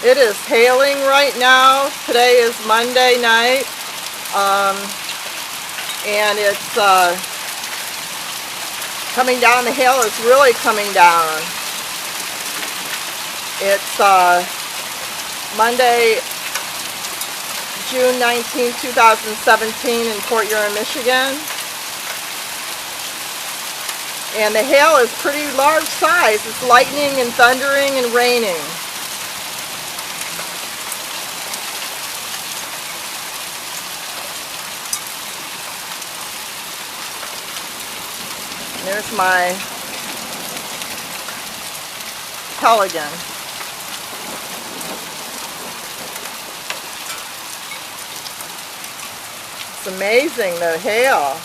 It is hailing right now. Today is Monday night, and it's coming down. The hail is really coming down. It's Monday, June 19, 2017 in Port Huron, Michigan. And the hail is pretty large size. It's lightning and thundering and raining. There's my pelican. It's amazing, the hail.